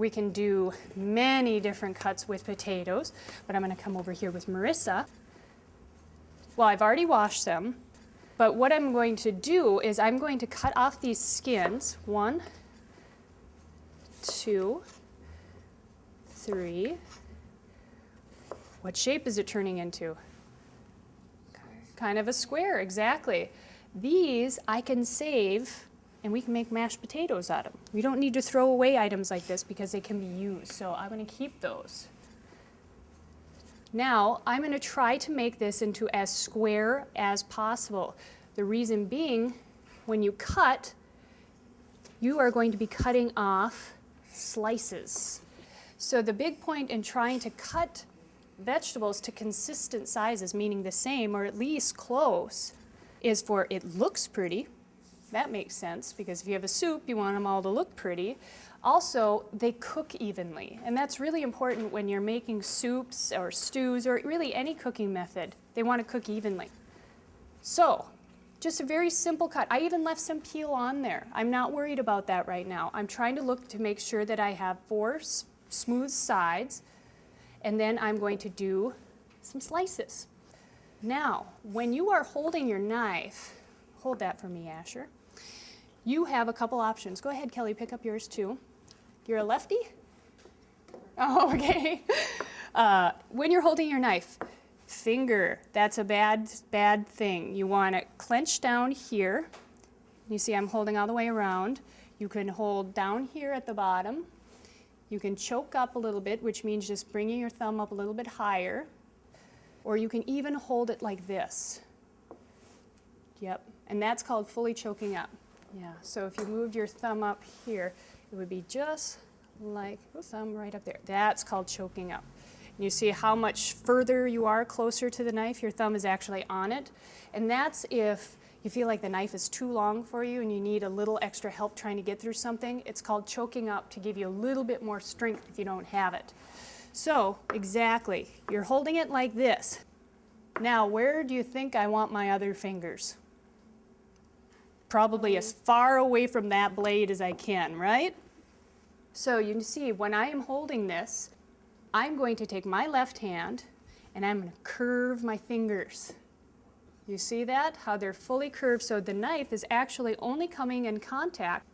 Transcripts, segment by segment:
We can do many different cuts with potatoes, but I'm going to come over here with Marissa. Well, I've already washed them, but what I'm going to do is I'm going to cut off these skins. 1, 2, 3. What shape is it turning into? Kind of a square, exactly. These I can save and we can make mashed potatoes out of them. We don't need to throw away items like this because they can be used, so I'm going to keep those. Now, I'm going to try to make this into as square as possible. The reason being, when you cut, you are going to be cutting off slices. So the big point in trying to cut vegetables to consistent sizes, meaning the same or at least close, is for it looks pretty. That makes sense because if you have a soup, you want them all to look pretty. Also, they cook evenly, and that's really important when you're making soups or stews or really any cooking method. They want to cook evenly. So, just a very simple cut. I even left some peel on there. I'm not worried about that right now. I'm trying to look to make sure that I have 4 smooth sides, and then I'm going to do some slices. Now, when you are holding your knife, hold that for me, Asher. You have a couple options. Go ahead, Kelly, pick up yours too. You're a lefty? Oh, okay. When you're holding your knife, finger, that's a bad thing. You want to clench down here. You see I'm holding all the way around. You can hold down here at the bottom. You can choke up a little bit, which means just bringing your thumb up a little bit higher. Or you can even hold it like this. Yep, and that's called fully choking up. Yeah, so if you moved your thumb up here, it would be just like the thumb right up there. That's called choking up. And you see how much further you are closer to the knife, your thumb is actually on it. And that's if you feel like the knife is too long for you and you need a little extra help trying to get through something. It's called choking up to give you a little bit more strength if you don't have it. So, exactly, you're holding it like this. Now, where do you think I want my other fingers? Probably as far away from that blade as I can, right? So you can see when I am holding this, I'm going to take my left hand and I'm going to curve my fingers. You see that? How they're fully curved, so the knife is actually only coming in contact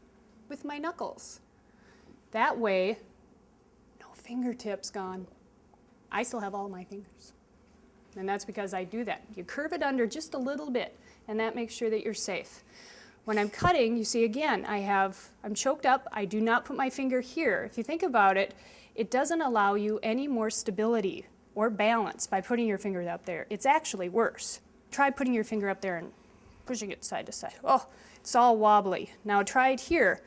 with my knuckles. That way, no fingertips gone. I still have all my fingers. And that's because I do that. You curve it under just a little bit, and that makes sure that you're safe. When I'm cutting, you see again, I'm choked up. I do not put my finger here. If you think about it, it doesn't allow you any more stability or balance by putting your finger up there. It's actually worse. Try putting your finger up there and pushing it side to side. Oh, it's all wobbly. Now try it here.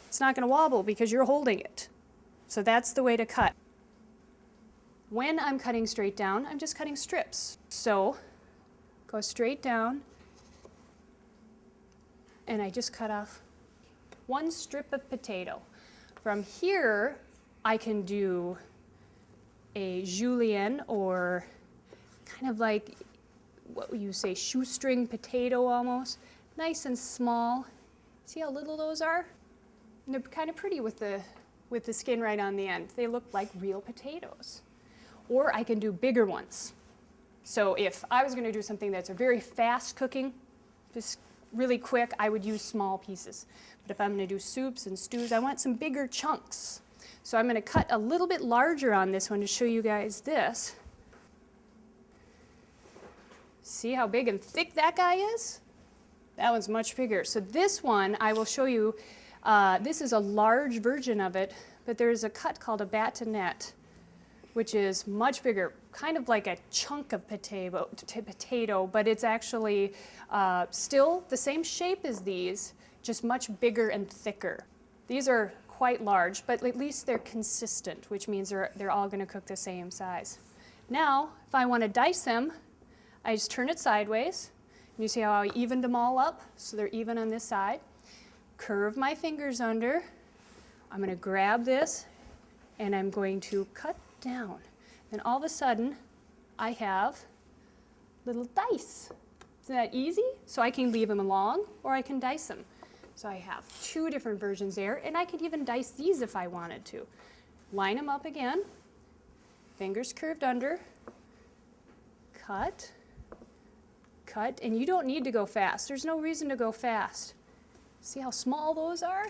It's not going to wobble because you're holding it. So that's the way to cut. When I'm cutting straight down, I'm just cutting strips. So go straight down, and I just cut off 1 strip of potato. From here, I can do a Julienne, or kind of like, what would you say, shoestring potato almost. Nice and small. See how little those are? And they're kind of pretty with the skin right on the end. They look like real potatoes. Or I can do bigger ones. So if I was going to do something that's a very fast cooking, just really quick, I would use small pieces. But if I'm going to do soups and stews, I want some bigger chunks. So I'm going to cut a little bit larger on this one to show you guys this. See how big and thick that guy is? That one's much bigger. So this one, I will show you, this is a large version of it, but there's a cut called a batonette, which is much bigger, kind of like a chunk of potato, but it's actually still the same shape as these, just much bigger and thicker. These are quite large, but at least they're consistent, which means they're all going to cook the same size. Now, if I want to dice them, I just turn it sideways. And you see how I evened them all up, so they're even on this side. Curve my fingers under. I'm going to grab this, and I'm going to cut down. And all of a sudden, I have little dice. Isn't that easy? So I can leave them long, or I can dice them. So I have 2 different versions there, and I could even dice these if I wanted to. Line them up again, fingers curved under, cut, cut, and you don't need to go fast. There's no reason to go fast. See how small those are?